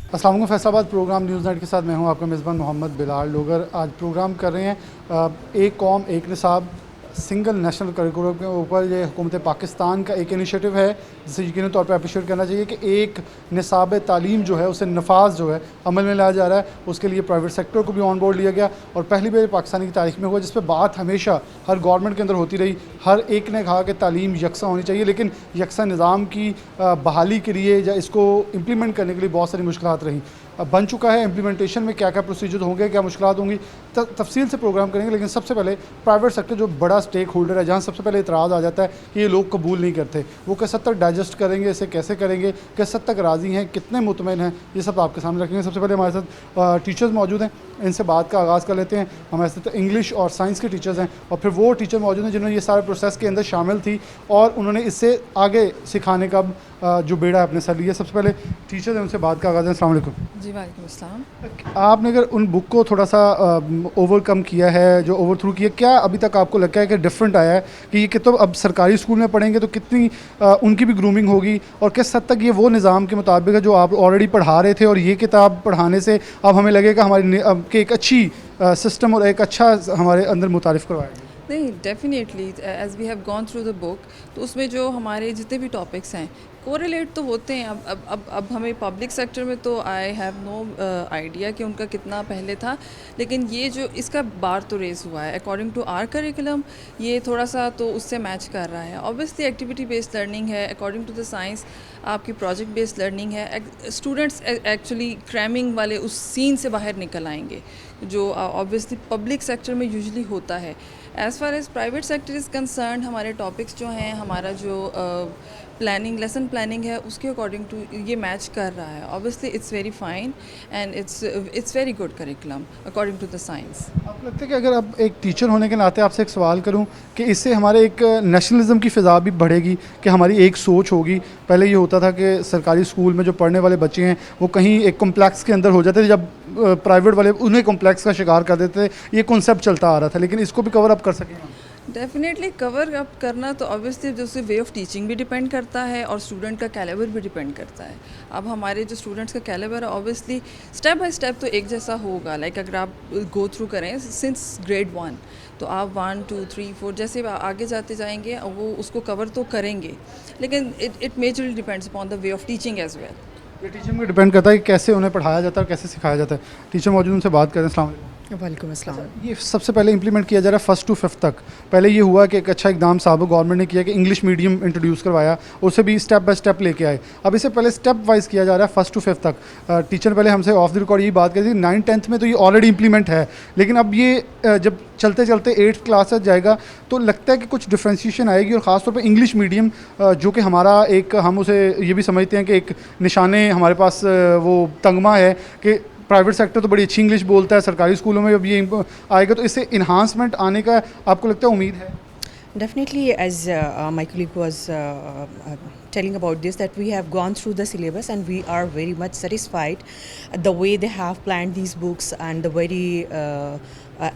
अस्सलाम वालेकुम। Faisalabad programme news night के साथ मैं हूं आपका मेज़बान मोहम्मद बिलाल लोगर। आज प्रोग्राम कर रहे हैं एक कौम एक निसाब सिंगल नेशनल करिकुलम के ऊपर। ये हुकूमत पाकिस्तान का एक इनिशिएटिव है जिसे यकीनी तौर पर अप्रिशिएट करना चाहिए कि एक निसाब तालीम जो है उसे नफाज जो है अमल में लाया जा रहा है। उसके लिए प्राइवेट सेक्टर को भी ऑन बोर्ड लिया गया और पहली बार पाकिस्तान की तारीख में हुआ जिस पर बात हमेशा हर गवर्नमेंट के अंदर होती रही। हर एक ने कहा कि तालीम यकसा होनी चाहिए, लेकिन यकसा निज़ाम की बहाली के लिए या इसको इम्प्लीमेंट करने के लिए बहुत सारी मुश्किलात रहीं। अब बन चुका है, इम्प्लीमेंटेशन में क्या क्या प्रोसीजर होंगे, क्या मुश्किलात होंगी, तफसील से प्रोग्राम करेंगे। लेकिन सबसे पहले प्राइवेट सेक्टर जो बड़ा स्टेक होल्डर है, जहाँ सबसे पहले इतराज़ आ जाता है कि ये लोग कबूल नहीं करते, वो किस हद तक डाइजेस्ट करेंगे, इसे कैसे करेंगे, किस हद तक राज़ी हैं, कितने मुतमईन हैं, ये सब आपके सामने रखेंगे। सबसे पहले हमारे साथ टीचर्स मौजूद हैं, इनसे बात का आगाज़ कर लेते हैं। हमारे साथ इंग्लिश और साइंस के टीचर्स हैं और फिर वो टीचर मौजूद हैं जिन्होंने ये सारे प्रोसेस के अंदर शामिल थी और उन्होंने इससे आगे सिखाने का जो बेड़ा अपने सर लिया। सबसे पहले टीचर्स हैं, उनसे बात का आगाज़ है। अस्सलाम वालेकुम जी, वालेकुम अस्सलाम। आपने अगर उन बुक को थोड़ा सा ओवरकम किया है, जो ओवर थ्रू किया, क्या अभी तक आपको लगता है कि डिफरेंट आया है कि ये किताब अब सरकारी स्कूल में पढ़ेंगे तो कितनी उनकी भी ग्रूमिंग होगी और किस हद तक ये वो निज़ाम के मुताबिक है जो आप ऑलरेडी पढ़ा रहे थे और ये किताब पढ़ाने से अब हमें लगेगा हमारी कि एक अच्छी सिस्टम और एक अच्छा हमारे अंदर मुतारिफ करवाएगी? नहीं, definitely as we have gone through the book, तो उसमें जो हमारे जितने भी टॉपिक्स हैं कोरिलेट तो होते हैं। अब हमें पब्लिक सेक्टर में तो आई हैव नो आइडिया कि उनका कितना पहले था, लेकिन ये जो इसका बार तो रेस हुआ है अकॉर्डिंग टू आर करिकुलम, ये थोड़ा सा तो उससे मैच कर रहा है। ऑब्वियसली एक्टिविटी बेस्ड लर्निंग है, अकॉर्डिंग टू द साइंस आपकी प्रोजेक्ट बेस्ड लर्निंग है। स्टूडेंट्स एक्चुअली क्रैमिंग वाले उस सीन से बाहर निकल आएंगे जो ऑब्वियसली पब्लिक सेक्टर में यूजुअली होता है। As far as private sector is concern, हमारे टॉपिक्स जो हैं, हमारा जो प्लानिंग लेसन प्लानिंग है, उसके अकॉर्डिंग टू ये मैच कर रहा है। Obviously it's very fine and it's very good curriculum according to the science. आपको लगता है कि अगर अब एक टीचर होने के नाते आपसे एक सवाल करूं कि इससे हमारे एक नेशनलिज्म की फ़िज़ा भी बढ़ेगी कि हमारी एक सोच होगी? पहले ये होता था कि सरकारी स्कूल में जो पढ़ने वाले बच्चे हैं वो कहीं एक कॉम्प्लेक्स के अंदर हो जाते थे, जब प्राइवेट वाले उन्हें कॉम्प्लेक्स का शिकार कर देते थे। ये कॉन्सेप्ट चलता आ रहा था, लेकिन इसको भी कवर अप कर सकेंगे? डेफिनेटली कवर अप करना तो ऑब्वियसली जो उससे वे ऑफ टीचिंग भी डिपेंड करता है और स्टूडेंट का कैलिबर भी डिपेंड करता है। अब हमारे जो स्टूडेंट्स का कैलिबर है ऑब्वियसली स्टेप बाय स्टेप तो एक जैसा होगा। लाइक अगर आप गो थ्रू करें सिंस ग्रेड 1, तो आप 1 2 3 4 जैसे आगे जाते जाएंगे वो उसको कवर तो करेंगे, लेकिन it majorly depends upon the way of teaching as well. ये टीचिंग में डिपेंड करता है कि कैसे उन्हें पढ़ाया जाता है और कैसे सिखाया जाता है। टीचर मौजूद, उनसे बात करें। अस्सलाम वालेकुम। वालेकुम अस्सलाम। ये सबसे पहले इंप्लीमेंट किया जा रहा है 1st to 5th तक। पहले ये हुआ कि एक अच्छा इकदाम साहब गवर्नमेंट ने किया कि इंग्लिश मीडियम इंट्रोड्यूस करवाया, उसे भी स्टेप बाय स्टेप लेके आए। अब इसे पहले स्टेप वाइज किया जा रहा है 1st to 5th तक। टीचर पहले हमसे ऑफ द रिकॉर्ड यही बात करी थी 9th 10th में तो ये ऑलरेडी इंप्लीमेंट है, लेकिन अब ये जब चलते चलते 8th क्लास तक जाएगा तो लगता है कि कुछ डिफ्रेंशिएशन आएगी और ख़ासतौर पर इंग्लिश मीडियम जो कि हमारा एक, हम उसे ये भी समझते हैं कि एक निशाने हमारे पास वो तगमा है कि प्राइवेट सेक्टर तो बड़ी अच्छी इंग्लिश बोलता है, सरकारी स्कूलों में अब ये आएगा, तो इससे इन्हांसमेंट आने का आपको लगता है उम्मीद है? Definitely, as my colleague was telling about this, that we have gone through the syllabus and we are very much satisfied the way they have planned these books and the very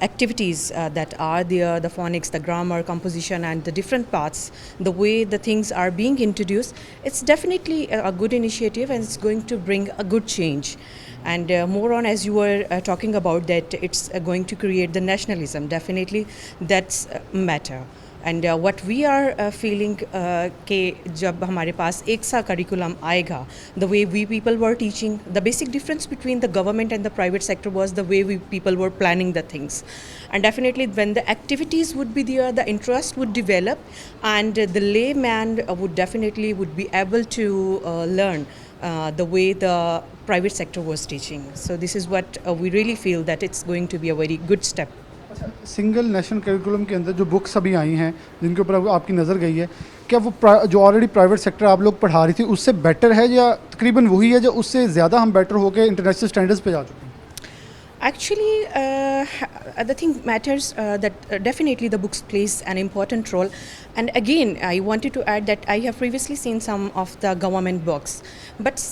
activities that are there, the phonics, the grammar, composition and the different parts, the way the things are being introduced. It's definitely a good initiative and it's going to bring a good change. And more on, as you were talking about that, it's going to create the nationalism. Definitely that's matter. And what we are feeling कि जब हमारे पास एक सा curriculum आएगा, the way we people were teaching, the basic difference between the government and the private sector was the way we people were planning the things. And definitely when the activities would be there, the interest would develop and the layman would definitely would be able to learn the way the private sector was teaching. So this is what we really feel that it's going to be a very good step. Single national curriculum के अंदर जो books अभी आई हैं जिनके ऊपर आपकी नज़र गई है, क्या वो जो ऑलरेडी प्राइवेट सेक्टर आप लोग पढ़ा रही थी उससे बेटर है या तकरीबन वही है, जो उससे ज़्यादा हम बेटर होकर इंटरनेशनल स्टैंडर्ड्स पे जा चुके हैं? Actually, the thing matters that definitely the books plays an important role. And again, I wanted to add that I have previously seen some of the government books, but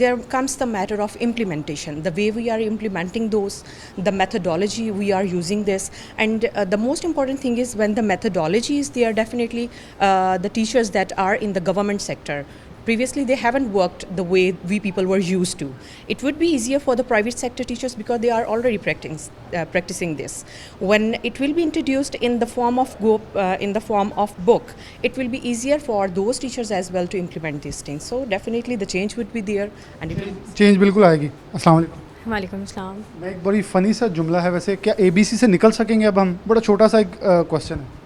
there comes the matter of implementation, the way we are implementing those, the methodology we are using this, and the most important thing is when the methodology is there, definitely the teachers that are in the government sector previously they haven't worked the way we people were used to. It would be easier for the private sector teachers because they are already practicing this. When it will be introduced in the form of book, it will be easier for those teachers as well to implement these things. So definitely the change would be there, and it will change बिल्कुल आएगी। अस्सलाम वालेकुम। वालेकुम अस्सलाम। मैं एक बड़ी funny सा जुमला है वैसे, क्या ABC से निकल सकेंगे अब हम? बड़ा छोटा सा एक क्वेश्चन है।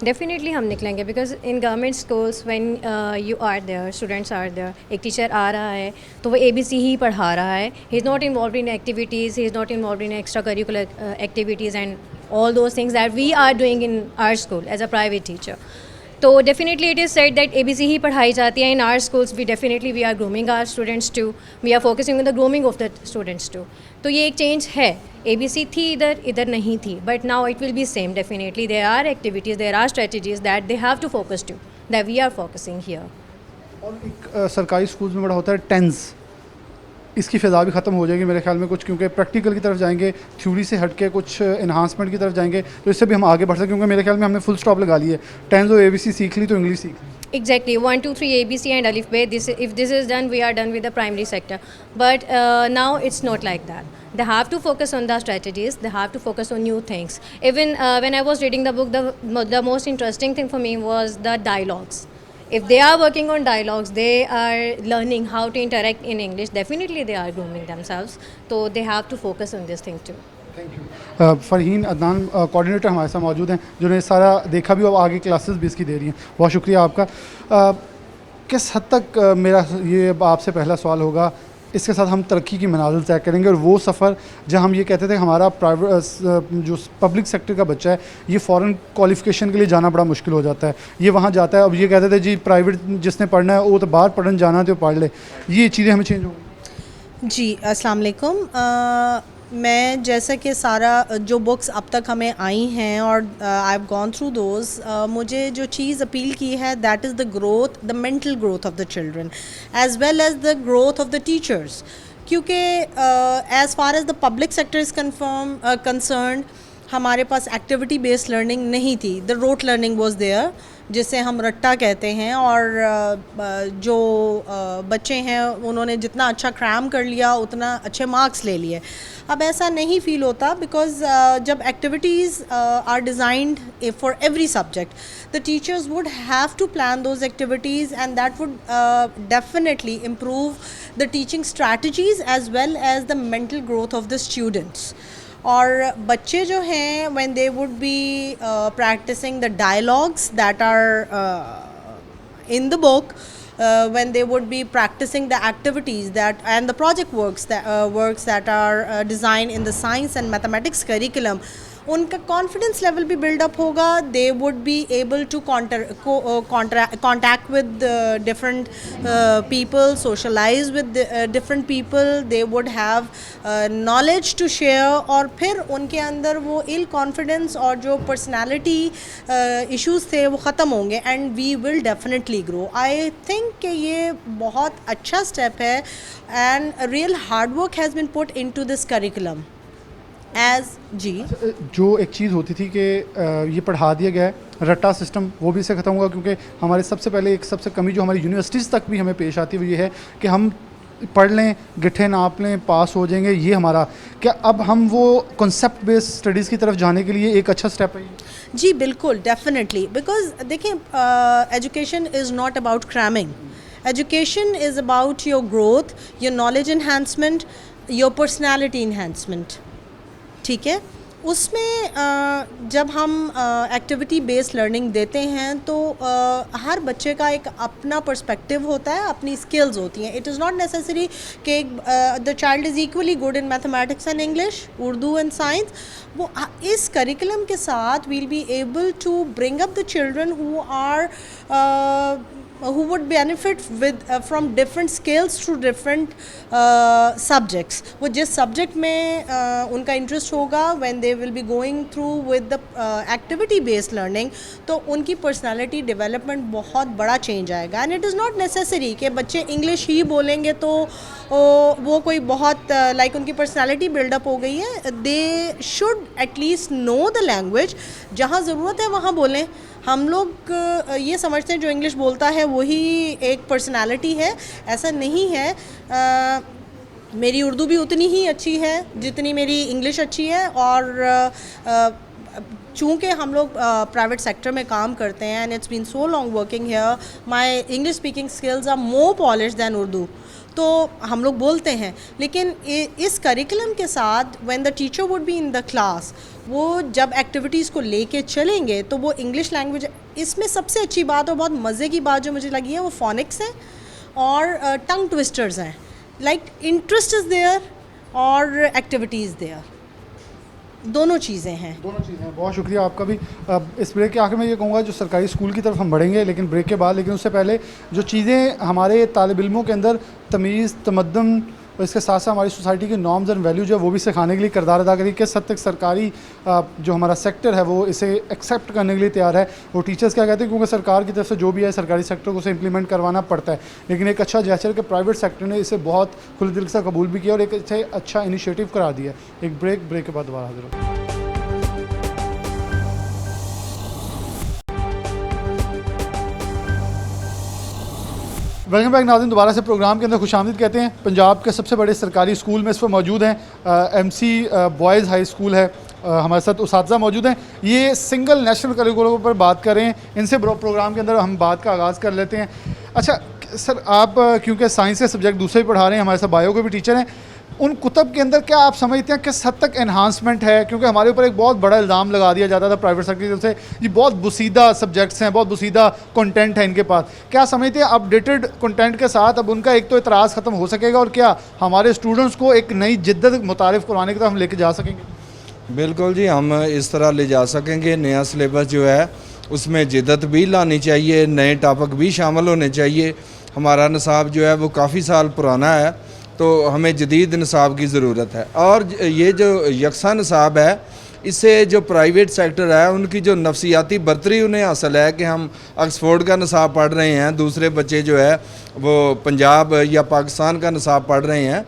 डेफिनेटली हम निकलेंगे because in government schools when you are there, students are there, एक टीचर आ रहा है तो वो ABC ही पढ़ा रहा है। He is not involve in activities, he is not involve in extra curricular activities and all those things that we are doing in our school as a private teacher. तो definitely it is said that ABC ही पढ़ाई जाती है in our schools. We definitely we are grooming our students to, we are focusing on the grooming of the students to. तो ये एक change है। ABC थी इधर नहीं थी, but now it will be same. Definitely there are activities, there are strategies that they have to focus to, that we are focusing here. और एक सरकारी स्कूल्स में बड़ा होता है टेंस, इसकी फ़िज़ा भी ख़त्म हो जाएगी मेरे ख्याल में कुछ, क्योंकि प्रैक्टिकल की तरफ जाएंगे, थ्योरी से हट के कुछ इन्हांसमेंट की तरफ जाएंगे, तो इससे भी हम आगे बढ़ सकते हैं, क्योंकि मेरे ख्याल में हमने फुल स्टॉप लगा ली है। टेंस और ABC सीख ली तो इंग्लिश सीख ली। Exactly, 1, 2, 3 ABC and Alif Be. If this is done, we are done with the primary sector. But now it's not like that. They have to focus on the strategies. They have to focus on new things. Even when I was reading the book, the most interesting thing for me was the dialogues. If they are working on dialogues, they are learning how to interact in English. Definitely, they are grooming themselves. So they have to focus on this thing too. Thank you. Farheen Adnan coordinator हमारे साथ मौजूद हैं, जिन्होंने सारा देखा भी और आगे क्लासेस भी इसकी दे रही हैं। बहुत शुक्रिया आपका। किस हद तक मेरा ये आपसे पहला सवाल होगा, इसके साथ हम तरक्की की मनाजिल तय करेंगे, और वो सफ़र जहाँ हम ये कहते थे हमारा प्राइवेट जो पब्लिक सेक्टर का बच्चा है ये फ़ॉरेन क्वालिफ़िकेशन के लिए जाना बड़ा मुश्किल हो जाता है, ये वहाँ जाता है। अब ये कहते थे जी प्राइवेट जिसने पढ़ना है वो तो बाहर पढ़ने जाना है तो पढ़ ले, ये चीज़ें हमें चेंज होंगी। जी अस्सलाम वालेकुम। मैं जैसा कि सारा जो बुक्स अब तक हमें आई हैं और I have gone through those, मुझे जो चीज़ अपील की है that is the growth, the mental growth of the children as well as the growth of the teachers. क्योंकि as far as the public sector is concerned, हमारे पास activity based learning नहीं थी। The rote learning was there, जिसे हम रट्टा कहते हैं, और जो बच्चे हैं उन्होंने जितना अच्छा क्रैम कर लिया उतना अच्छे मार्क्स ले लिए। अब ऐसा नहीं फील होता बिकॉज जब activities are designed for every subject, the teachers would have to plan those activities and that would definitely improve the teaching strategies as well as the mental growth of the students. और बच्चे जो हैं when they would be practicing the dialogues that are in the book, when they would be practicing the activities that and the project works that are designed in the science and mathematics curriculum, उनका confidence level भी buildup होगा। They would be able to contact with different people, socialize with different people, they would have knowledge to share, और फिर उनके अंदर वो इल confidence और जो पर्सनैलिटी इश्यूज़ थे वो ख़त्म होंगे and we will definitely grow. I think कि ये बहुत अच्छा स्टेप है and real hard work has been put into this curriculum as जी। जो एक चीज़ होती थी कि ये पढ़ा दिया गया है, रट्टा सिस्टम, वो भी इससे ख़त्म होगा, क्योंकि हमारे सबसे पहले एक सबसे कमी जो हमारी यूनिवर्सिटीज़ तक भी हमें पेश आती है वो ये है कि हम पढ़ लें, गिट्ठे नाप लें, पास हो जाएंगे, ये हमारा। क्या अब हम वो कॉन्सेप्ट बेस्ड स्टडीज़ की तरफ जाने के लिए एक अच्छा स्टेप है? जी बिल्कुल, डेफिनेटली। बिकॉज देखिए, education is not about cramming, education is about your growth, your knowledge enhancement, your personality enhancement. ठीक है, उसमें जब हम एक्टिविटी बेस्ड लर्निंग देते हैं तो हर बच्चे का एक अपना पर्सपेक्टिव होता है, अपनी स्किल्स होती हैं। इट इज़ नॉट नेसेसरी कि the child is equally good in mathematics and English, Urdu and science. वो इस करिकुलम के साथ will be able to bring up the children who are who would benefit with from different skills through different subjects. वो जिस subject में उनका interest होगा, when they will be going through with the activity based learning, तो उनकी personality development बहुत बड़ा change आएगा। And it is not necessary कि बच्चे English ही बोलेंगे तो वो कोई बहुत like उनकी personality build up हो गई है। They should at least know the language, जहाँ ज़रूरत है वहाँ बोलें। हम लोग ये समझते हैं जो इंग्लिश बोलता है वही एक पर्सनालिटी है, ऐसा नहीं है। मेरी उर्दू भी उतनी ही अच्छी है जितनी मेरी इंग्लिश अच्छी है, और चूँकि हम लोग प्राइवेट सेक्टर में काम करते हैं and it's been so long working here, my English speaking skills are more polish than Urdu, तो हम लोग बोलते हैं। लेकिन इस करिकुलम के साथ when the teacher would be in the class, वो जब एक्टिविटीज़ को लेके चलेंगे तो वो इंग्लिश लैंग्वेज, इसमें सबसे अच्छी बात और बहुत मज़े की बात जो मुझे लगी है वो फोनिक्स है और टंग ट्विस्टर्स हैं। लाइक इंटरेस्ट इज़ देयर और एक्टिविटीज़ देयर, दोनों चीज़ें हैं। बहुत शुक्रिया आपका भी। इस ब्रेक के आखिर में ये कहूँगा, जो सरकारी स्कूल की तरफ हम बढ़ेंगे लेकिन ब्रेक के बाद, लेकिन उससे पहले जो चीज़ें हमारे तालिब इल्मों के अंदर तमीज़, तमद्दुन और इसके साथ साथ हमारी सोसाइटी की नॉर्म्स एंड वैल्यू जो है वो भी सिखाने के लिए किरदार अदा करेगी। किस हद तक सरकारी जो हमारा सेक्टर है वो इसे एक्सेप्ट करने के लिए तैयार है, वो टीचर्स क्या कहते हैं, क्योंकि सरकार की तरफ से जो भी है सरकारी सेक्टर को उसे इम्प्लीमेंट करवाना पड़ता है। लेकिन एक अच्छा जेस्चर के प्राइवेट सेक्टर ने इसे बहुत खुले दिल से कबूल भी किया और एक अच्छा इनिशिएटिव करार दिया। एक ब्रेक के बाद दोबारा हाजिर होगा। वेलकम बैक नाज़रीन, दोबारा से प्रोग्राम के अंदर खुशामदीद कहते हैं। पंजाब के सबसे बड़े सरकारी स्कूल में इस पर मौजूद हैं। MC बॉयज़ हाई स्कूल है, हमारे साथ उसातिज़ा मौजूद हैं। ये सिंगल नेशनल करिकुलम पर बात कर रहे हैं। इनसे प्रोग्राम के अंदर हम बात का आगाज़ कर लेते हैं। अच्छा सर, आप क्योंकि साइंस के सब्जेक्ट दूसरे भी पढ़ा रहे हैं, हमारे साथ बायो के भी टीचर हैं, उन कुतब के अंदर क्या आप समझते हैं किस हद तक एनहांसमेंट है? क्योंकि हमारे ऊपर एक बहुत बड़ा इल्ज़ाम लगा दिया जाता था प्राइवेट सेक्टर की तरफ से, ये बहुत बुसीदा सब्जेक्ट्स हैं, बहुत बुसीदा कंटेंट है इनके पास। क्या समझते हैं अपडेटेड कंटेंट के साथ अब उनका एक तो इतराज़ ख़त्म हो सकेगा, और क्या हमारे स्टूडेंट्स को एक नई जिद्दत मुतारिफ करवाने की तरफ हम लेके जा सकेंगे? बिल्कुल जी, हम इस तरह ले जा सकेंगे। नया सिलेबस जो है उसमें जिद्दत भी लानी चाहिए, नए टॉपिक भी शामिल होने चाहिए। हमारा निसाब जो है वो काफ़ी साल पुराना है, तो हमें जदीद निसाब की ज़रूरत है। और ये जो यकसा निसाब है, इससे जो प्राइवेट सेक्टर है उनकी जो नफसियाती बर्तरी उन्हें हासिल है कि हम ऑक्सफोर्ड का निसाब पढ़ रहे हैं, दूसरे बच्चे जो है वो पंजाब या पाकिस्तान का निसाब पढ़ रहे हैं,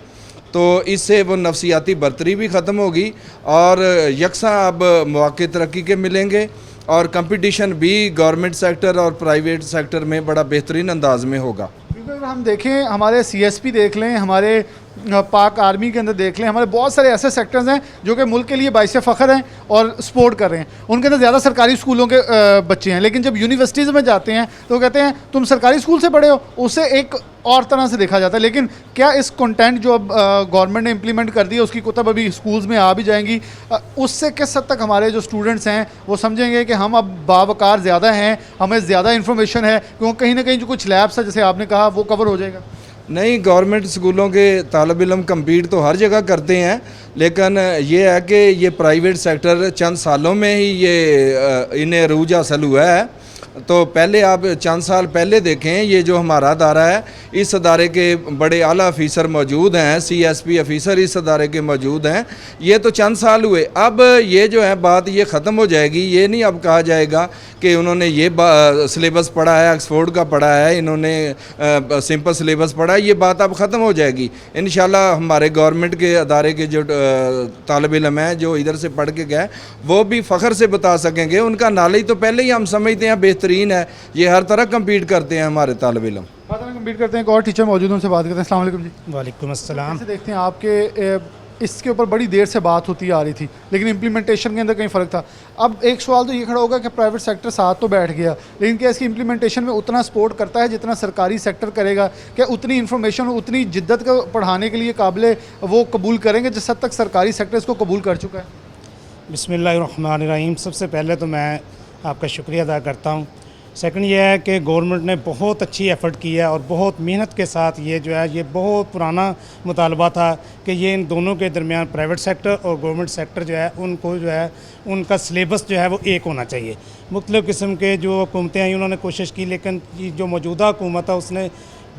तो इससे वो नफसियाती बर्तरी भी ख़त्म होगी और यकसा अब मौके तरक्की के मिलेंगे और कंपटीशन भी गवर्नमेंट सेक्टर और प्राइवेट सेक्टर में बड़ा बेहतरीन अंदाज में होगा। अगर हम देखें, हमारे CSP देख लें, हमारे पाक आर्मी के अंदर देख लें, हमारे बहुत सारे ऐसे सेक्टर्स हैं जो कि मुल्क के लिए बाइस फ़ख्र हैं और सपोर्ट कर रहे हैं। उनके अंदर ज़्यादा सरकारी स्कूलों के बच्चे हैं, लेकिन जब यूनिवर्सिटीज़ में जाते हैं तो कहते हैं तुम सरकारी स्कूल से पढ़े हो, उसे एक और तरह से देखा जाता है। लेकिन क्या इस कंटेंट जो अब गवर्नमेंट ने इम्प्लीमेंट कर दी है, उसकी कुतब अभी स्कूल्स में आ भी जाएंगी, उससे किस हद तक हमारे जो स्टूडेंट्स हैं वो समझेंगे कि हम अब बावकार ज़्यादा हैं, हमें ज़्यादा इन्फॉर्मेशन है, क्योंकि कहीं ना कहीं जो कुछ लैब्स है जैसे आपने कहा वो कवर हो जाएगा? नहीं, गवर्नमेंट स्कूलों के तालिब इल्म कम्पीट तो हर जगह करते हैं, लेकिन ये है कि ये प्राइवेट सेक्टर चंद सालों में ही ये इन्हें अरूज हासिल हुआ है। तो पहले आप चंद साल पहले देखें, ये जो हमारा अदारा है, इस अदारे के बड़े आला अफीसर मौजूद हैं, CSP अफीसर इस अदारे के मौजूद हैं। ये तो चंद साल हुए, अब ये जो है बात ये ख़त्म हो जाएगी। ये नहीं अब कहा जाएगा कि उन्होंने ये सिलेबस पढ़ा है, ऑक्सफोर्ड का पढ़ा है, इन्होंने सिंपल सिलेबस पढ़ा है, ये बात अब ख़त्म हो जाएगी इंशाल्लाह। हमारे गवर्नमेंट के अदारे के जो तालिब इल्म हैं जो इधर से पढ़ के गए, वो भी फ़ख्र से बता सकेंगे। उनका नॉलेज तो पहले ही हम समझते हैं बेहतरीन है, ये हर तरह कम्पीट करते हैं हमारे तालिब इल्म। हर तरह कम्पीट करते हैं। एक और टीचर मौजूद हैं, उनसे बात करते हैं। अस्सलाम वालेकुम जी। वालेकुम अस्सलाम। कैसे देखते हैं आपके इसके ऊपर बड़ी देर से बात होती आ रही थी, लेकिन इम्प्लीमेंटेशन के अंदर कहीं फ़र्क था। अब एक सवाल तो ये खड़ा होगा कि प्राइवेट सेक्टर साथ तो बैठ गया, लेकिन क्या इसकी इम्प्लीमेंटेशन में उतना सपोर्ट करता है जितना सरकारी सेक्टर करेगा? क्या उतनी इन्फॉर्मेशन, उतनी जिद्दत को पढ़ाने के लिए काबिल वो कबूल करेंगे जिस हद तक सरकारी सेक्टर इसको कबूल कर चुका है? बिस्मिल्लाहिर्रहमानिर्रहीम। सबसे पहले तो मैं आपका शुक्रिया अदा करता हूँ। सेकंड ये है कि गवर्नमेंट ने बहुत अच्छी एफ़र्ट की है और बहुत मेहनत के साथ ये जो है, ये बहुत पुराना मुतालबा था कि ये इन दोनों के दरमियान प्राइवेट सेक्टर और गवर्नमेंट सेक्टर जो है उनको जो है उनका सिलेबस जो है वो एक होना चाहिए। मुख्तलिफ़ किस्म के जो हुकूमतें हैं उन्होंने कोशिश की, लेकिन जो मौजूदा हुकूमत है उसने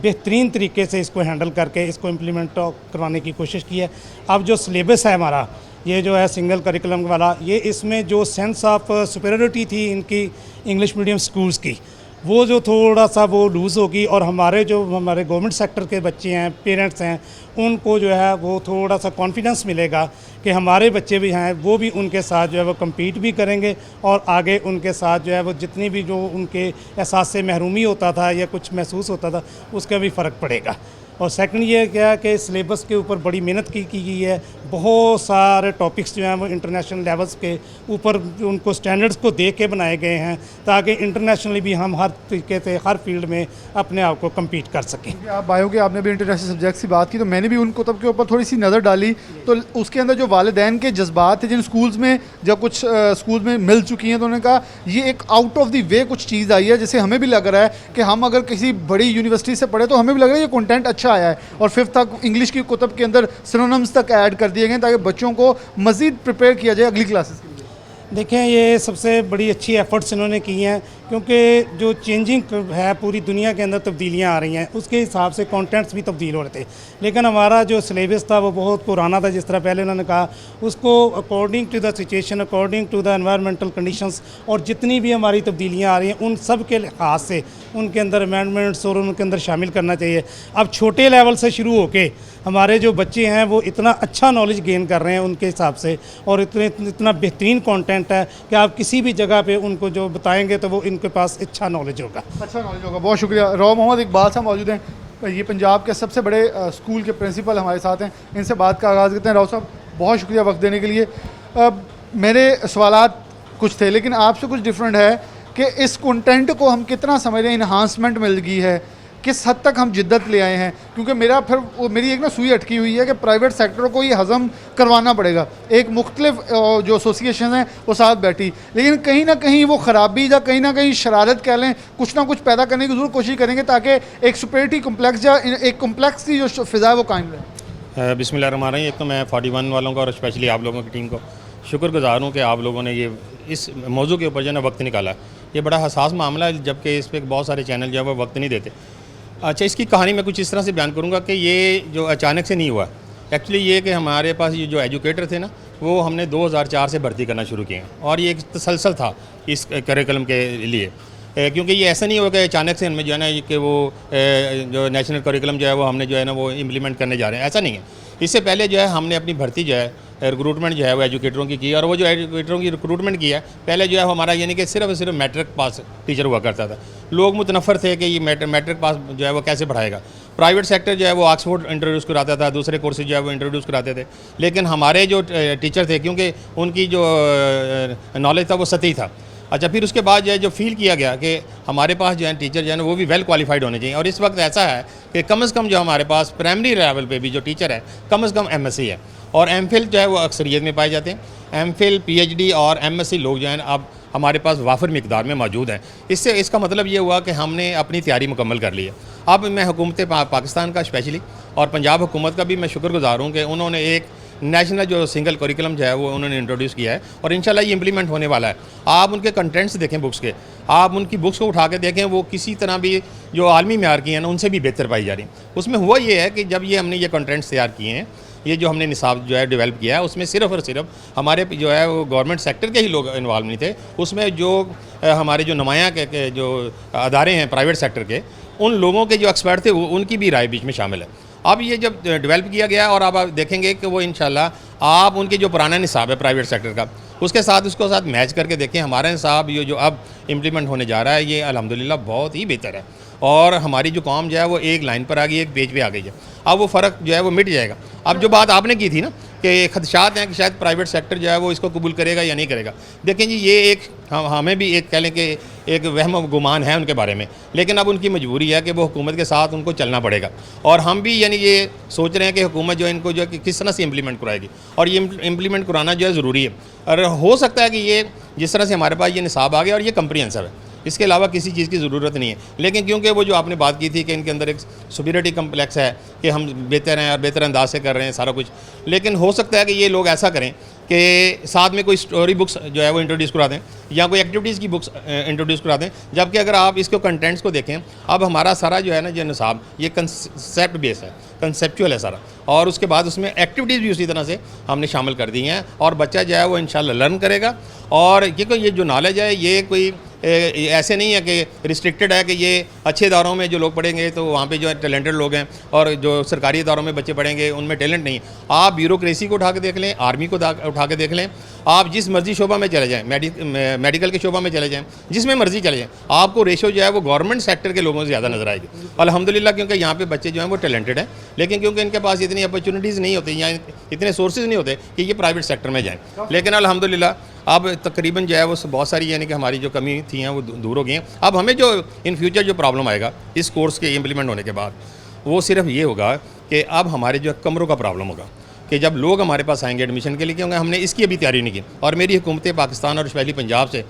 बेहतरीन तरीके से इसको हैंडल करके इसको इम्प्लीमेंट करवाने की कोशिश की है। अब जो सिलेबस है हमारा, ये जो है सिंगल करिकुलम वाला, ये इसमें जो सेंस ऑफ सुपेरियरिटी थी इनकी इंग्लिश मीडियम स्कूल्स की, वो जो थोड़ा सा वो लूज़ होगी, और हमारे गवर्नमेंट सेक्टर के बच्चे हैं, पेरेंट्स हैं, उनको जो है वो थोड़ा सा कॉन्फिडेंस मिलेगा कि हमारे बच्चे भी हैं, वो भी उनके साथ जो है वो कम्पीट भी करेंगे, और आगे उनके साथ जो है वो जितनी भी जो उनके एहसास से महरूमी होता था या कुछ महसूस होता था उसका भी फ़र्क पड़ेगा। और सेकंड ये क्या है कि सिलेबस के ऊपर बड़ी मेहनत की गई है। बहुत सारे टॉपिक्स जो हैं वो इंटरनेशनल लेवल्स के ऊपर उनको स्टैंडर्ड्स को देख के बनाए गए हैं, ताकि इंटरनेशनली भी हम हर तरीके से हर फील्ड में अपने आप को कम्पीट कर सकें। क्योंकि आप बायो के आपने भी इंटरनेशनल सब्जेक्ट्स की बात की, तो मैंने भी उन कुतब के ऊपर थोड़ी सी नज़र डाली, तो उसके अंदर जो वालिदैन के जज्बात थे जिन स्कूल्स में जब कुछ स्कूल्स में मिल चुकी हैं, तो उन्होंने कहा ये एक आउट ऑफ द वे कुछ चीज़ आई है, जैसे हमें भी लग रहा है कि हम अगर किसी बड़ी यूनिवर्सिटी से पढ़े तो हमें भी लग रहा है ये कंटेंट अच्छा आया है, और 5th तक इंग्लिश की कुतब के अंदर सिनोनिम्स तक ऐड कर दिए गए ताकि बच्चों को मज़ीद प्रिपेयर किया जाए अगली क्लासेस के लिए। देखें, ये सबसे बड़ी अच्छी एफ़र्ट्स इन्होंने की हैं, क्योंकि जो चेंजिंग है पूरी दुनिया के अंदर तब्दीलियां आ रही हैं, उसके हिसाब से कंटेंट्स भी तब्दील हो रहे थे। लेकिन हमारा जो सिलेबस था वो बहुत पुराना था, जिस तरह पहले उन्होंने कहा, उसको according to the situation, according to the environmental conditions और जितनी भी हमारी तब्दीलियां आ रही हैं उन सब के लिहाज से उनके अंदर अमेंडमेंट्स और उनके अंदर शामिल करना चाहिए। अब छोटे लेवल से शुरू होके हमारे जो बच्चे हैं वो इतना अच्छा नॉलेज गेन कर रहे हैं उनके हिसाब से, और इतना बेहतरीन कंटेंट है कि आप किसी भी जगह पे उनको जो बताएंगे तो वो इनके पास अच्छा नॉलेज होगा। अच्छा नॉलेज होगा। बहुत शुक्रिया। राव मोहम्मद इकबाल साहब मौजूद हैं, ये पंजाब के सबसे बड़े स्कूल के प्रिंसिपल हमारे साथ हैं, इनसे बात का आगाज़ करते हैं। राव साहब, बहुत शुक्रिया वक्त देने के लिए। मेरे सवालात कुछ थे, लेकिन आपसे कुछ डिफरेंट है कि इस कंटेंट को हम कितना समझ रहे हैं, इन्हांसमेंट मिल गई है, किस हद तक हम जिद्दत ले आए हैं, क्योंकि मेरी एक ना सुई अटकी हुई है कि प्राइवेट सेक्टर को ये हज़म करवाना पड़ेगा। एक मुख्तलिफ जो एसोसिएशन हैं वो साथ बैठी, लेकिन कहीं ना कहीं वो ख़राबी या कहीं ना कहीं शरारत कह लें, कुछ ना कुछ पैदा करने की ज़रूर कोशिश करेंगे ताकि एक सुपरिटी कम्प्लेक्स या एक कम्प्लेक्स की जो फ़िज़ा है वो कायम रहे। बिस्मिल्लाहिर्रहमानिर्रहीम। एक तो मैं 41 वालों का और स्पेशली आप लोगों की टीम को शुक्रगुजार हूँ कि आप लोगों ने ये इस मौजू के ऊपर जो है वक्त निकाला। ये बड़ा हसास मामला है, जबकि इस पर बहुत सारे चैनल जो है वो वक्त नहीं देते। अच्छा, इसकी कहानी मैं कुछ इस तरह से बयान करूँगा कि ये जो अचानक से नहीं हुआ। एक्चुअली ये कि हमारे पास ये जो एजुकेटर थे ना, वो हमने 2004 से भर्ती करना शुरू किए, और ये एक तसलसल था इस करिकुलम के लिए, क्योंकि ये ऐसा नहीं हुआ कि अचानक से हमें जो है ना कि वो जो नेशनल करिकुलम जो है वो हमने जो है ना वो इम्प्लीमेंट करने जा रहे हैं, ऐसा नहीं है। इससे पहले जो है हमने अपनी भर्ती जो है रिक्रूटमेंट जो है वो एजुकेटरों की की, और वो जो एजुकेटरों की रिक्रूटमेंट की है, पहले जो है हमारा यानी कि सिर्फ मैट्रिक पास टीचर हुआ करता था। लोग मुतनफ़र थे कि ये मैट्रिक पास जो है वो कैसे पढ़ाएगा। प्राइवेट सेक्टर जो है वो ऑक्सफोर्ड इंट्रोड्यूस कराता था, दूसरे कोर्सेज जो है वो इंट्रोड्यूस कराते थे, लेकिन हमारे जो टीचर थे, क्योंकि उनकी जो नॉलेज था वो सतही था। अच्छा, फिर उसके बाद जो है जो फील किया गया कि हमारे पास जो है टीचर जो है ना वो भी वेल क्वालिफाइड होने चाहिए, और इस वक्त ऐसा है कि कम से कम जो हमारे पास प्राइमरी लेवल पे भी जो टीचर है कम से कम MSc है, और MPhil जो है वो अक्सरियत में पाए जाते हैं। MPhil, PhD और MSc लोग जो हैं अब हमारे पास वाफर मिकदार में मौजूद हैं। इससे इसका मतलब ये हुआ कि हमने अपनी तैयारी मुकम्मल कर ली है। अब मैं हुकूमत पाकिस्तान का स्पेशली और पंजाब हुकूमत का भी मैं शुक्रगुजार हूँ कि उन्होंने एक नेशनल जो सिंगल करिकुलम जो है वो उन्होंने इंट्रोड्यूस किया है, और इंशाल्लाह ये इम्प्लीमेंट होने वाला है। आप उनके कंटेंट्स देखें बुक्स के, आप उनकी बुक्स को उठा के देखें, वो किसी तरह भी जो आलमी मेयार की हैं ना उनसे भी बेहतर पाई जा रही हैं। उसमें हुआ ये है कि जब ये हमने ये कंटेंट्स तैयार किए हैं, ये जो हमने निसाब जो है डेवलप किया है, उसमें सिर्फ और सिर्फ हमारे जो है वो गवर्नमेंट सेक्टर के ही लोग इन्वॉल्व नहीं थे। उसमें जो हमारे जो नुमाया के जो अदारे हैं प्राइवेट सेक्टर के, उन लोगों के जो एक्सपर्ट थे उनकी भी राय बीच में शामिल है। अब ये जब डेवलप किया गया, और अब आप देखेंगे कि वो इंशाल्लाह आप उनके जो पुराना निसाब है प्राइवेट सेक्टर का, उसके साथ मैच करके देखें, हमारा निसाब ये जो अब इम्प्लीमेंट होने जा रहा है ये अल्हम्दुलिल्लाह बहुत ही बेहतर है, और हमारी जो कौम जो है वो एक लाइन पर आ गई, एक पेज पे आ गई है। अब वो फ़र्क जो है वो मिट जाएगा। अब जो बात आपने की थी ना कि खदशात हैं कि शायद प्राइवेट सेक्टर जो है वो इसको कबूल करेगा या नहीं करेगा, देखें जी ये एक हमें भी एक कह लें कि एक वहम गुमान है उनके बारे में, लेकिन अब उनकी मजबूरी है कि वो हुकूमत के साथ उनको चलना पड़ेगा, और हम भी यानी ये सोच रहे हैं कि हुकूमत जो इनको जो है किस तरह से इम्प्लीमेंट कराएगी, और ये इम्प्लीमेंट कराना जो है ज़रूरी है। और हो सकता है कि ये जिस तरह से हमारे पास ये निसाब आ गया और ये कम्प्रीहेंसिव है, इसके अलावा किसी चीज़ की ज़रूरत नहीं है, लेकिन क्योंकि वो जो आपने बात की थी कि इनके अंदर एक सुपीरियरिटी कम्प्लेक्स है कि हम बेहतर हैं और बेहतर अंदाज से कर रहे हैं सारा कुछ, लेकिन हो सकता है कि ये लोग ऐसा करें कि साथ में कोई स्टोरी बुक्स जो है वो इंट्रोड्यूस करा दें या कोई एक्टिविटीज़ की बुक्स इंट्रोड्यूस करा दें, जबकि अगर आप इसके कंटेंट्स को देखें, अब हमारा सारा जो है ना जो निसाब ये कंसेप्ट बेस है, कंसेप्चुअल है सारा, और उसके बाद उसमें एक्टिविटीज़ भी उसी तरह से हमने शामिल कर दी हैं, और बच्चा जो है वो इंशाल्लाह लर्न करेगा, और ये जो नॉलेज है ये कोई ऐसे नहीं है कि रिस्ट्रिक्टेड है कि ये अच्छे इदारों में जो लोग पढ़ेंगे तो वहाँ पे जो है टैलेंटेड लोग हैं, और जो सरकारी इदारों में बच्चे पढ़ेंगे उनमें टैलेंट नहीं है। आप ब्यूरोक्रेसी को उठा के देख लें, आर्मी को उठा के देख लें, आप जिस मर्जी शोबा में चले जाएँ, मेडिकल के शोबा में चले जाएँ, जिसमें मर्जी चले जाएँ, आपको रेशो जो है वो गवर्नमेंट सेक्टर के लोगों से ज़्यादा नजर आएगी। अल्हम्दुलिल्लाह, क्योंकि यहाँ पे बच्चे जो हैं वो टैलेंटेड हैं, लेकिन क्योंकि इनके पास इतनी अपॉर्चुनिटीज़ नहीं होती या इतने सोर्सेज नहीं होते कि ये प्राइवेट सेक्टर में जाएँ। लेकिन अल्हम्दुलिल्लाह अब तकरीबन जो है वो बहुत सारी यानी कि हमारी जो कमी थी हैं वो दूर हो गई हैं। अब हमें जो इन फ्यूचर जो प्रॉब्लम आएगा इस कोर्स के इम्प्लीमेंट होने के बाद, वो सिर्फ ये होगा कि अब हमारे जो कमरों का प्रॉब्लम होगा कि जब लोग हमारे पास आएंगे एडमिशन के लिए, क्योंकि हमने इसकी अभी तैयारी नहीं की। और मेरी हुकूमत पाकिस्तान और स्पेशली पंजाब से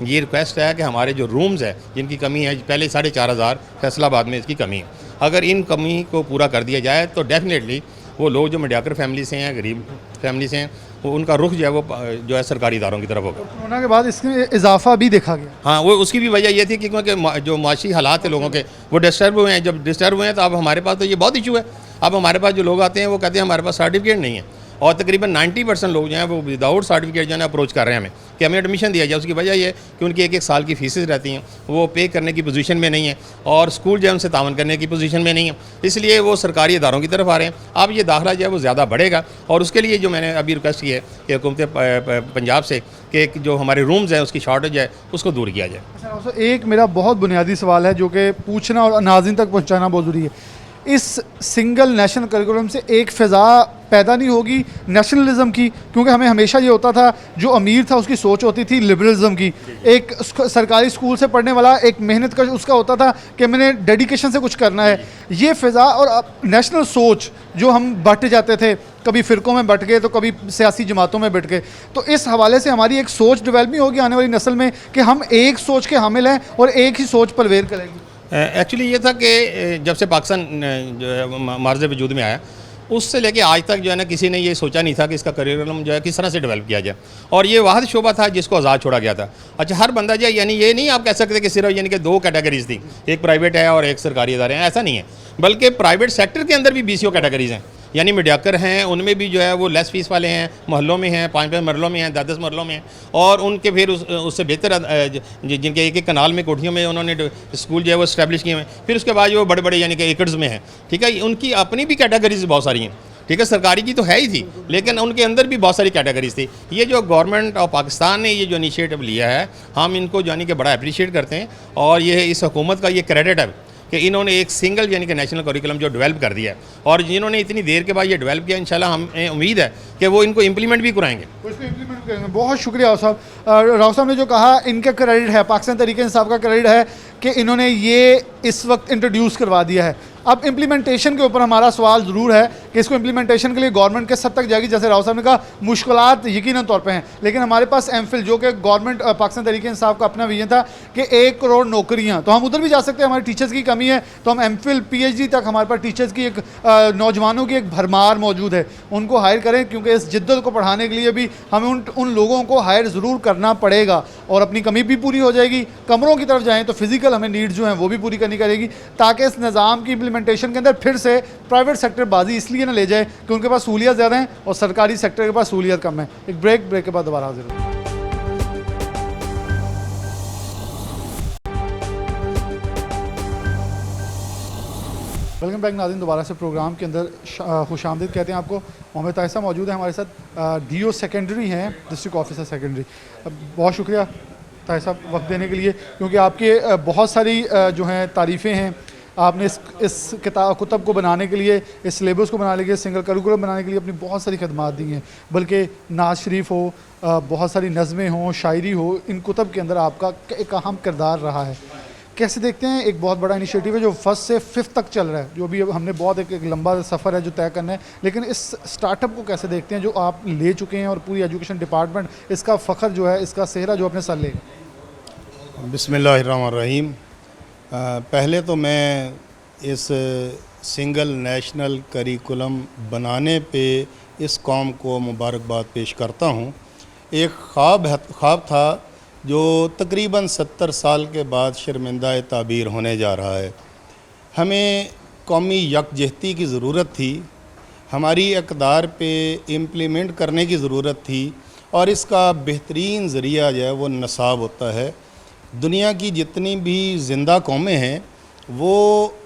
ये रिक्वेस्ट है कि हमारे जो रूम्स है जिनकी कमी है, पहले 4500 फैसलाबाद में इसकी कमी है, अगर इन कमी को पूरा कर दिया जाए तो डेफिनेटली वो लोग जो मीडियाकर फैमिली से हैं, गरीब फैमिली से हैं, वो उनका रुख जो है वो जो है सरकारी इदारों की तरफ होगा। कोरोना के बाद इसमें इजाफा भी देखा गया। हाँ, वो उसकी भी वजह ये थी कि क्योंकि जो माशी हालात है लोगों के वो डिस्टर्ब हुए हैं। जब डिस्टर्ब हुए हैं तो अब हमारे पास तो ये बहुत इशू है। अब हमारे पास जो लोग आते हैं वो कहते हैं हमारे पास सर्टिफिकेट नहीं है, और तकरीबन 90% लोग जो हैं वो विदाउट सर्टिफिकेट जो है अप्रोच कर रहे हैं हमें कि हमें एडमिशन दिया जाए। उसकी वजह ये कि उनकी एक साल की फीसेज रहती हैं, वो पे करने की पोजीशन में नहीं है, और स्कूल जो है उनसे तावन करने की पोजीशन में नहीं है, इसलिए वो सरकारी इदारों की तरफ आ रहे हैं। अब ये दाखिला जो है वो ज़्यादा बढ़ेगा, और उसके लिए जो मैंने अभी रिक्वेस्ट की है कि हुकूमत पंजाब से कि जो हमारे रूम्स हैं उसकी शॉर्टेज है उसको दूर किया जाए। अच्छा, एक मेरा बहुत बुनियादी सवाल है जो कि पूछना और नाज़रीन तक पहुँचाना बहुत ज़रूरी है। इस सिंगल नेशनल करिकुलम से एक फ़िज़ा पैदा नहीं होगी नेशनलिज्म की? क्योंकि हमें हमेशा ये होता था, जो अमीर था उसकी सोच होती थी लिबरलिज्म की। एक सरकारी स्कूल से पढ़ने वाला एक मेहनत का उसका होता था कि मैंने डेडिकेशन से कुछ करना है। ये फ़िज़ा और नेशनल सोच जो हम बट जाते थे, कभी फ़िरक़ों में बट गए तो कभी सियासी जमातों में बट गए, तो इस हवाले से हमारी एक सोच डेवलप नहीं होगी आने वाली नस्ल में कि हम एक सोच के हामिल हैं और एक ही सोच परवेर करेंगे? एक्चुअली ये था कि जब से पाकिस्तान जो है मार्ज़ वजूद में आया, उससे लेके आज तक जो है ना किसी ने ये सोचा नहीं था कि इसका करिकुलम जो है किस तरह से डेवलप किया जाए, और ये वाहिद शोबा था जिसको आज़ाद छोड़ा गया था। अच्छा, हर बंदा जो यानी ये नहीं आप कह सकते कि सिर्फ यानी कि 2 कैटेगरीज थी, एक प्राइवेट है और एक सरकारी इदारे हैं, ऐसा नहीं है। बल्कि प्राइवेट सेक्टर के अंदर भी 20 कैटेगरीज हैं, यानी मीडियाकर हैं, उनमें भी जो है वो लेस फीस वाले हैं, मोहल्लों में हैं, 5-5 मरलों में हैं, 10-10 मरलों में हैं, और उनके फिर उससे बेहतर जिनके एक कनाल में कोठियों में उन्होंने स्कूल जो है वो इस्टेब्लिश किए हुए हैं, फिर उसके बाद जो बड़े बड़े यानी कि एकड़्स में हैं, ठीक है, उनकी अपनी भी कैटेगरीज बहुत सारी हैं, ठीक है, सरकारी की तो है ही थी, लेकिन उनके अंदर भी बहुत सारी कैटेगरीज थी। ये जो गवर्नमेंट ऑफ पाकिस्तान ने ये जो इनिशिएटिव लिया है, हम इनको यानी कि बड़ा अप्रिशिएट करते हैं, और ये इस हुकूमत का ये क्रेडिट है कि इन्होंने एक सिंगल यानी कि नेशनल करिकुलम जो डेवलप कर दिया है, और जिन्होंने इतनी देर के बाद ये डेवलप किया, इंशाल्लाह हमें उम्मीद है कि वो इनको इम्प्लीमेंट भी कराएंगे। उसको इम्प्लीमेंट करेंगे। बहुत शुक्रिया राव साहब। राव साहब ने जो कहा इनका क्रेडिट है, पाकिस्तान तहरीक इंसाफ का क्रेडिट है कि इन्होंने ये इस वक्त इंट्रोड्यूस करवा दिया है। अब इम्प्लीमेंटेशन के ऊपर हमारा सवाल ज़रूर है कि इसको इम्प्लीमेंटेशन के लिए गवर्नमेंट के सद तक जाएगी। जैसे राव साहब ने कहा मुश्किलात यकीनन तौर पे हैं, लेकिन हमारे पास एमफिल जो कि गवर्नमेंट पाकिस्तान तहरीक इंसाफ का अपना विजन था कि 1 करोड़ नौकरियां, तो हम उधर भी जा सकते हैं। हमारे टीचर्स की कमी है तो हम एमफिल PhD तक हमारे पास टीचर्स की एक नौजवानों की एक भरमार मौजूद है, उनको हायर करें, क्योंकि इस जिद्दत को पढ़ाने के लिए भी हमें उन लोगों को हायर ज़रूर करना पड़ेगा, और अपनी कमी भी पूरी हो जाएगी। कमरों की तरफ जाएँ तो फिज़िकल हमें नीड्स जो हैं वो भी पूरी करनी करेगी, ताकि इस निज़ाम की इम्प्लीमेंटेशन के अंदर फिर से प्राइवेट सेक्टर बाजी इसलिए ना ले जाए कि उनके पास सहूलियत ज़्यादा हैं और सरकारी सेक्टर के पास सहूलियत कम है। एक ब्रेक के बाद दोबारा हाजिर होंगे। वेलकम बैक नाज़रीन, दोबारा से प्रोग्राम के अंदर खुशामदीद कहते हैं आपको। मोहम्मद ताहिर साहब मौजूद है हमारे साथ, DO सेकेंडरी हैं, डिस्ट्रिक्ट ऑफिसर सेकेंडरी। बहुत शुक्रिया ताहिर साहब वक्त देने के लिए, क्योंकि आपके बहुत सारी जो हैं तारीफ़ें हैं। आपने इस कुतब को बनाने के लिए, इस सिलेबस को बनाने के लिए, सिंगल करिकुलम बनाने के लिए अपनी बहुत सारी खदमात दी हैं, बल्कि नाज शरीफ हो, बहुत सारी नज़में हों, शायरी हो, इन कुतब के अंदर आपका एक अहम किरदार रहा है। कैसे देखते हैं, एक बहुत बड़ा इनिशिएटिव है जो 1st से 5th तक चल रहा है, जो भी हमने बहुत एक लंबा सफ़र है जो तय करना है, लेकिन इस स्टार्टअप को कैसे देखते हैं जो आप ले चुके हैं, और पूरी एजुकेशन डिपार्टमेंट इसका फ़ख्र जो है, इसका सेहरा जो अपने सर ले? बिस्मिल्लाहिर्रहमानिर्रहीम। पहले तो मैं इस सिंगल नेशनल करिकुलम बनाने पे इस कौम को मुबारकबाद पेश करता हूँ। एक ख्वाब था जो तकरीबन 70 साल के बाद शर्मिंदा ताबीर होने जा रहा है। हमें कौमी यकजहती की ज़रूरत थी, हमारी इक़दार पे इम्प्लीमेंट करने की ज़रूरत थी, और इसका बेहतरीन ज़रिया जो है वो नसाब होता है। दुनिया की जितनी भी ज़िंदा कौमें हैं वो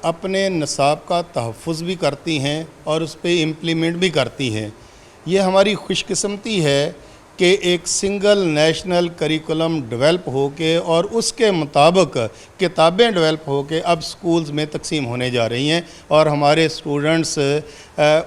अपने निसाब का तहफ़्फ़ुज़ भी करती हैं और उस पर इम्प्लीमेंट भी करती हैं। ये हमारी खुशकिस्मती है कि एक सिंगल नेशनल करिकुलम डेवलप होके और उसके मुताबिक किताबें डेवलप होके अब स्कूल्स में तकसीम होने जा रही हैं और हमारे स्टूडेंट्स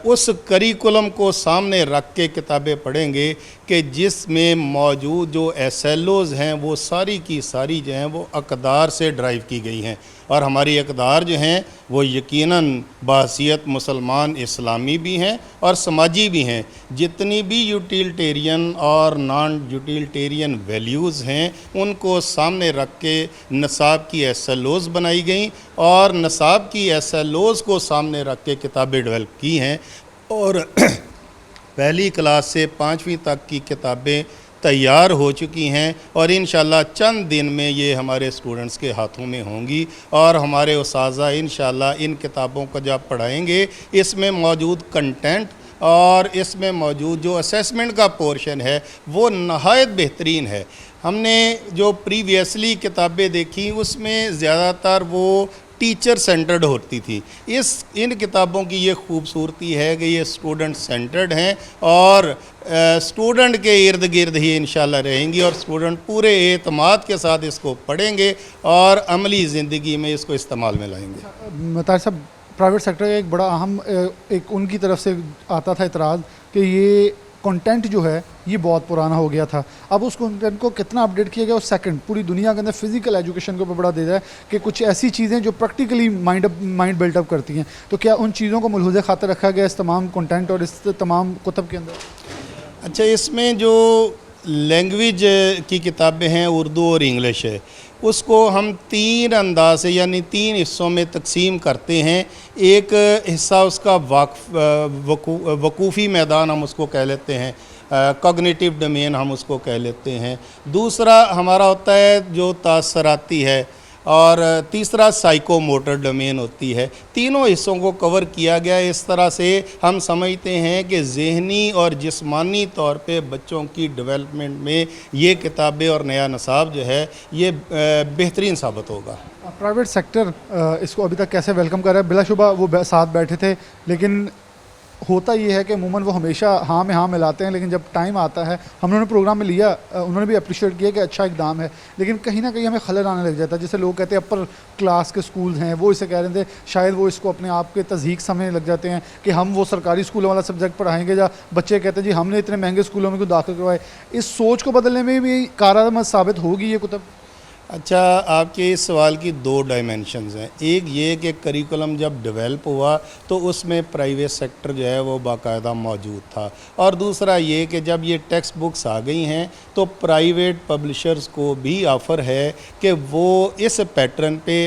उस करिकुलम को सामने रख के किताबें पढ़ेंगे कि जिसमें मौजूद जो एसएलओज़ हैं वो सारी की सारी जो हैं वो अक़दार से ड्राइव की गई हैं और हमारी अक़दार जो हैं वो यकीनन बाहसियत मुसलमान इस्लामी भी हैं और समाजी भी हैं। जितनी भी यूटिलिटेरियन और नॉन यूटिलिटेरियन वैल्यूज़ हैं उनको सामने रख के निसाब की एसएलओज़ बनाई गई और निसाब की एसएलओज़ को सामने रख के किताबें डेवलप की हैं और पहली क्लास से 5वीं तक की किताबें तैयार हो चुकी हैं और इंशाल्लाह चंद दिन में ये हमारे स्टूडेंट्स के हाथों में होंगी और हमारे उस्ताज़ा इंशाल्लाह इन किताबों को जब पढ़ाएंगे इसमें मौजूद कंटेंट और इसमें मौजूद जो असेसमेंट का पोर्शन है वो नहायत बेहतरीन है। हमने जो प्रीवियसली किताबें देखी उसमें ज़्यादातर वो टीचर सेंटर्ड होती थी। इन किताबों की ये खूबसूरती है कि ये स्टूडेंट सेंटर्ड हैं और स्टूडेंट के इर्द गिर्द ही इंशाल्लाह रहेंगी और स्टूडेंट पूरे एतमाद के साथ इसको पढ़ेंगे और अमली ज़िंदगी में इसको इस्तेमाल में लाएंगे। मतार साहब, प्राइवेट सेक्टर का एक बड़ा अहम एक उनकी तरफ से आता था इतराज़ कि ये कंटेंट जो है ये बहुत पुराना हो गया था। अब उस कंटेंट को कितना अपडेट किया गया और सेकंड पूरी दुनिया के अंदर फिजिकल एजुकेशन को बड़ा दे रहा है कि कुछ ऐसी चीज़ें जो प्रैक्टिकली माइंड बिल्टअप करती हैं, तो क्या उन चीज़ों को मलहूज़ खातर रखा गया इस तमाम कंटेंट और इस तमाम कुतब के अंदर? अच्छा, इसमें जो लैंग्वेज की किताबें हैं उर्दू और इंग्लिश है उसको हम 3 अंदाज से यानी 3 हिस्सों में तकसीम करते हैं। एक हिस्सा उसका वकूफ़ी मैदान हम उसको कह लेते हैं, कॉग्निटिव डोमेन हम उसको कह लेते हैं। दूसरा हमारा होता है जो तासराती है और तीसरा साइकोमोटर डोमेन होती है। तीनों हिस्सों को कवर किया गया। इस तरह से हम समझते हैं कि ज़हनी और जिस्मानी तौर पे बच्चों की डेवलपमेंट में ये किताबें और नया निसाब जो है ये बेहतरीन साबित होगा। प्राइवेट सेक्टर इसको अभी तक कैसे वेलकम कर रहा है? बिलाशुबा वो साथ बैठे थे, लेकिन होता ये है कि अमूमन वो हमेशा हाँ में हाँ मिलाते हैं, लेकिन जब टाइम आता है हम उन्होंने प्रोग्राम में लिया, उन्होंने भी अप्रिशिएट किया कि अच्छा इकदाम है, लेकिन कहीं ना कहीं हमें खलल आने लग जाता है। जैसे लोग कहते हैं अपर क्लास के स्कूल हैं वो इसे कह रहे थे, शायद वो इसको अपने आप के तज़हीक समझने लग जाते हैं कि हम वो सरकारी स्कूलों वाला सब्जेक्ट पढ़ाएंगे या बच्चे कहते हैं जी हमने इतने महंगे स्कूलों में क्यों दाखिल करवाए। इस सोच को बदलने में भी कारआमद साबित होगी ये कुतब? अच्छा, आपके इस सवाल की 2 डायमेंशंस हैं। एक ये कि करिकुलम जब डेवलप हुआ तो उसमें प्राइवेट सेक्टर जो है वो बाकायदा मौजूद था, और दूसरा ये कि जब ये टेक्स्ट बुक्स आ गई हैं तो प्राइवेट पब्लिशर्स को भी ऑफ़र है कि वो इस पैटर्न पे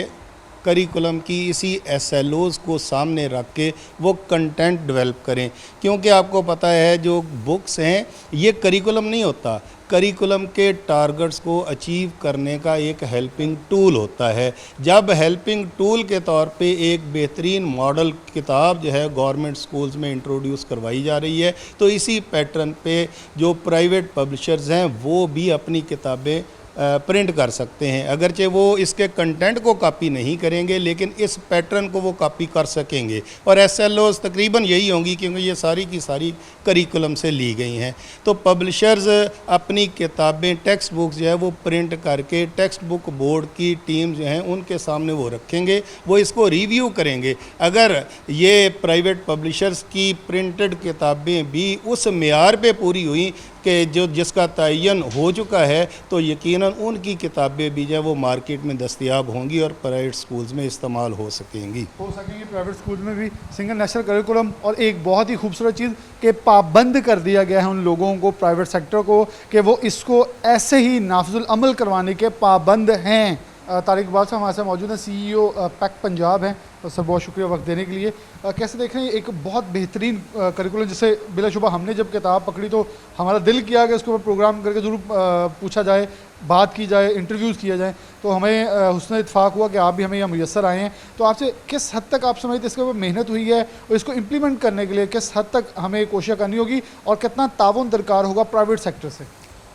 करिकुलम की इसी एसएलओज़ को सामने रख के वो कंटेंट डेवलप करें। क्योंकि आपको पता है जो बुक्स हैं ये करिकुलम नहीं होता, करिकुलम के टारगेट्स को अचीव करने का एक हेल्पिंग टूल होता है। जब हेल्पिंग टूल के तौर पे एक बेहतरीन मॉडल किताब जो है गवर्नमेंट स्कूल्स में इंट्रोड्यूस करवाई जा रही है, तो इसी पैटर्न पे जो प्राइवेट पब्लिशर्स हैं वो भी अपनी किताबें प्रिंट कर सकते हैं। अगरचे वो इसके कंटेंट को कॉपी नहीं करेंगे लेकिन इस पैटर्न को वो कॉपी कर सकेंगे, और एसएलओज़ तकरीबन यही होंगी क्योंकि ये सारी की सारी करिकुलम से ली गई हैं। तो पब्लिशर्स अपनी किताबें टेक्स्ट बुक्स जो है वो प्रिंट करके टेक्स्ट बुक बोर्ड की टीम जो हैं उनके सामने वो रखेंगे, वो इसको रिव्यू करेंगे। अगर ये प्राइवेट पब्लिशर्स की प्रिंटेड किताबें भी उस मेयार पे पूरी हुई कि जो जिसका तयन हो चुका है तो यकीनन उनकी किताबें भी जो है वो मार्केट में दस्तयाब होंगी और प्राइवेट स्कूल्स में इस्तेमाल हो सकेंगी प्राइवेट स्कूल में भी सिंगल नेशनल करिकुलम। और एक बहुत ही खूबसूरत चीज़ कि पाबंद कर दिया गया है उन लोगों को, प्राइवेट सेक्टर को, कि वो इसको ऐसे ही नाफिजुल अमल करवाने के पाबंद हैं। तारिक इकबाल साहब हमारे साथ मौजूद हैं, CEO पैक पंजाब हैं। तो सर बहुत शुक्रिया वक्त देने के लिए। कैसे देख रहे हैं एक बहुत बेहतरीन करिकुलम, जिसे बिलाशुबा हमने जब किताब पकड़ी तो हमारा दिल किया कि उसके ऊपर प्रोग्राम करके ज़रूर पूछा जाए, बात की जाए, इंटरव्यूज़ किया जाए। तो हमें हुस्न इत्तेफाक हुआ कि आप भी हमें यहाँ मुयस्सर आए हैं। तो आपसे किस हद तक आप समझते इसके ऊपर मेहनत हुई है और इसको इम्प्लीमेंट करने के लिए किस हद तक हमें कोशिश करनी होगी और कितना ताउन दरकार होगा प्राइवेट सेक्टर से?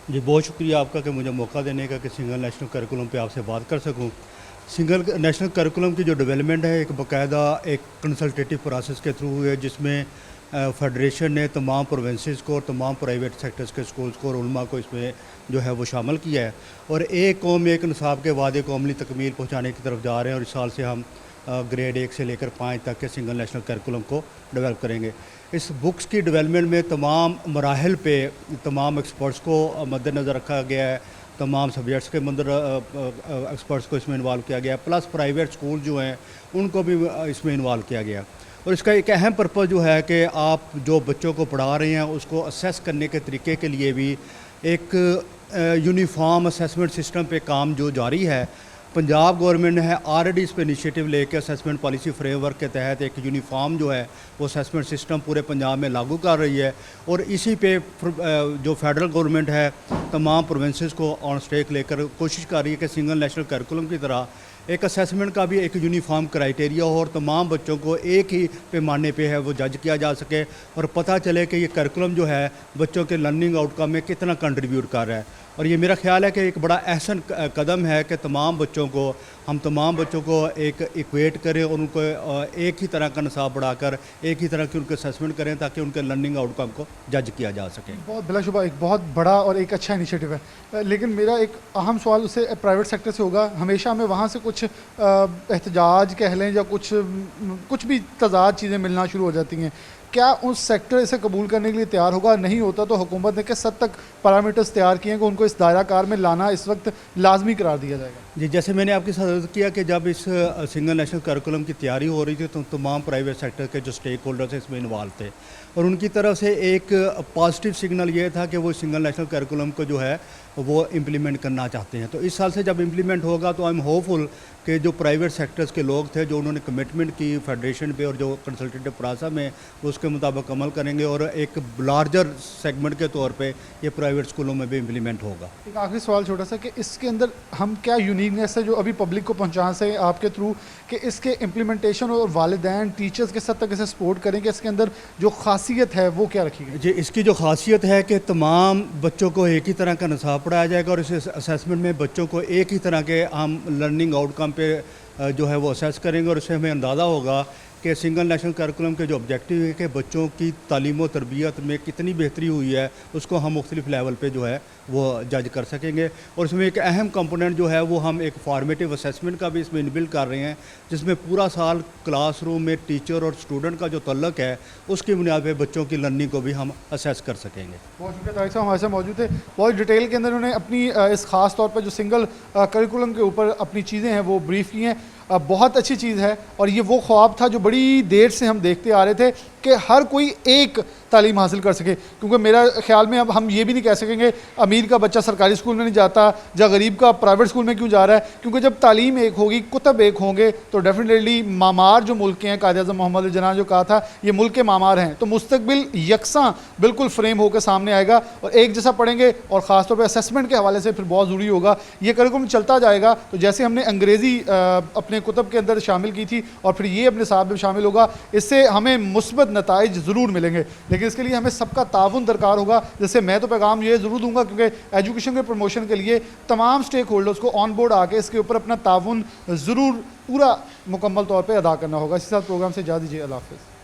जी बहुत शुक्रिया आपका कि मुझे मौका देने का कि सिंगल नेशनल करिकुलम पे आपसे बात कर सकूं। सिंगल नेशनल करिकुलम की जो डेवलपमेंट है एक बाकायदा एक कंसल्टेटिव प्रोसेस के थ्रू हुई है, जिसमें फेडरेशन ने तमाम प्रोविंसेस को और तमाम प्राइवेट सेक्टर्स के स्कूल्स को और उलमा को इसमें जो है वो शामिल किया है और एक कौम एक निसाब के वादे को अमली तकमील पहुँचाने की तरफ जा रहे हैं और इस साल से हम ग्रेड 1 से लेकर 5 तक के सिंगल नेशनल करिकुलम को डेवलप करेंगे। इस बुक्स की डेवलपमेंट में तमाम मराहल पे तमाम एक्सपर्ट्स को मद्देनज़र रखा गया है, तमाम सब्जेक्ट्स के अंदर एक्सपर्ट्स को इसमें इन्वॉल्व किया गया, प्लस प्राइवेट स्कूल जो हैं उनको भी इसमें इन्वॉल्व किया गया। और इसका एक अहम पर्पज़ जो है कि आप जो बच्चों को पढ़ा रहे हैं उसको असेस करने के तरीके के लिए भी एक यूनिफॉर्म असेसमेंट सिस्टम पे काम जो जारी है। पंजाब गवर्नमेंट है ऑलरेडी इस पर इनिशिएटिव लेकर असेसमेंट पॉलिसी फ्रेमवर्क के तहत एक यूनिफॉर्म जो है वो असेसमेंट सिस्टम पूरे पंजाब में लागू कर रही है और इसी पे जो फेडरल गवर्नमेंट है तमाम प्रोविंसेस को ऑन स्टेक लेकर कोशिश कर रही है कि सिंगल नेशनल करिकुलम की तरह एक असेसमेंट का भी एक यूनिफॉर्म क्राइटेरिया हो और तमाम बच्चों को एक ही पैमाने पे है वो जज किया जा सके और पता चले कि ये करिकुलम जो है बच्चों के लर्निंग आउटकम में कितना कंट्रीब्यूट कर रहा है। और ये मेरा ख्याल है कि एक बड़ा अहसन कदम है कि हम तमाम बच्चों को एक इक्वेट करें और उनको एक ही तरह का निसाब बढ़ाकर एक ही तरह की उनके असेसमेंट करें ताकि उनके लर्निंग आउटकम को जज किया जा सके। बहुत बिलाशुबा एक बहुत बड़ा और एक अच्छा इनिशिएटिव है, लेकिन मेरा एक अहम सवाल उससे प्राइवेट सेक्टर से होगा। हमेशा हमें वहाँ से कुछ एहतजाज कह लें या कुछ भी तजाद चीज़ें मिलना शुरू हो जाती हैं। क्या उस सेक्टर इसे कबूल करने के लिए तैयार होगा? नहीं होता तो हुकूमत ने किस हद तक पैरामीटर्स तैयार किए हैं कि उनको इस दायरा कार में लाना इस वक्त लाजमी करार दिया जाएगा? जी, जैसे मैंने आपके साथ अर्ज़ किया कि जब इस सिंगल नेशनल करिकुलम की तैयारी हो रही थी तो तमाम प्राइवेट सेक्टर के जो स्टेक होल्डर्स हैं इसमें इन्वॉल्व थे और उनकी तरफ से एक पॉजिटिव सिग्नल ये था कि वो सिंगल नेशनल करिकुलम को जो है वो इम्प्लीमेंट करना चाहते हैं। तो इस साल से जब इम्प्लीमेंट होगा तो आई एम होपफुल कि जो प्राइवेट सेक्टर्स के लोग थे जो उन्होंने कमिटमेंट की फेडरेशन पे और जो कंसल्टेटिव प्रोसेस में उसके मुताबिक अमल करेंगे और एक लार्जर सेगमेंट के तौर पे ये प्राइवेट स्कूलों में भी इम्प्लीमेंट होगा। एक आखिरी सवाल छोटा सा कि इसके अंदर हम क्या यूनिकनेस है जो अभी पब्लिक को पहुंचा से आपके थ्रू कि इसके इम्प्लीमेंटेशन और वालिदैन टीचर्स के साथ तक इसे सपोर्ट करेंगे, इसके अंदर जो खासियत है वो क्या रखी गई? जी, इसकी जो खासियत है कि तमाम बच्चों को एक ही तरह का निसाब पढ़ाया जाएगा और इस असेसमेंट में बच्चों को एक ही तरह के हम लर्निंग आउटकम पे जो है वो असेस करेंगे और इससे हमें अंदाज़ा होगा कि सिंगल नेशनल करिकुलम के जो ऑब्जेक्टिव है कि बच्चों की तालीम और तरबियत में कितनी बेहतरी हुई है उसको हम मुख्तलिफ लेवल पे जो है वो जज कर सकेंगे। और इसमें एक अहम कंपोनेंट जो है वो हम एक फॉर्मेटिव असेसमेंट का भी इसमें इनबिल्ड कर रहे हैं जिसमें पूरा साल क्लासरूम में टीचर और स्टूडेंट का जो तल्लक है उसकी बुनियाद पर बच्चों की लर्निंग को भी हम असेस कर सकेंगे। बहुत शुक्रिया तारिक साहब, हमारे साथ मौजूद थे। बहुत डिटेल के अंदर उन्होंने अपनी इस ख़ास तौर पर जो सिंगल करिकुलम के ऊपर अपनी चीज़ें हैं वो ब्रीफ की हैं। बहुत अच्छी चीज़ है और ये वो ख्वाब था जो बड़ी देर से हम देखते आ रहे थे कि हर कोई एक तालीम हासिल कर सके, क्योंकि मेरा ख्याल में अब हम ये भी नहीं कह सकेंगे अमीर का बच्चा सरकारी स्कूल में नहीं जाता या गरीब का प्राइवेट स्कूल में क्यों जा रहा है, क्योंकि जब तालीम एक होगी, कुतब एक होंगे तो डेफिनेटली मामार जो मुल्क के हैं, कायद-ए-आज़म मोहम्मद जना जो कहा था ये मुल्क के मामार हैं, तो मुस्तकबिल यकसा बिल्कुल फ्रेम होकर सामने आएगा और एक जैसा पढ़ेंगे। और ख़ासतौर पर असेसमेंट के हवाले से फिर बहुत ज़रूरी होगा ये करिकुलम चलता जाएगा। तो जैसे हमने अंग्रेज़ी अपने कुतब के अंदर शामिल की थी और फिर ये अपने साहब में शामिल होगा, इससे हमें मुस्बत नताइज ज़रूर मिलेंगे, लेकिन इसके लिए हमें सबका ताउन दरकार होगा। जैसे मैं तो पैगाम ये ज़रूर दूंगा क्योंकि एजुकेशन के प्रमोशन के लिए तमाम स्टेक होल्डर्स को ऑन बोर्ड आके इसके ऊपर अपना ताउन ज़रूर पूरा मुकम्मल तौर पर अदा करना होगा। इसी साथ प्रोग्राम से इजाज़त दीजिए, अल्लाह हाफ़िज़।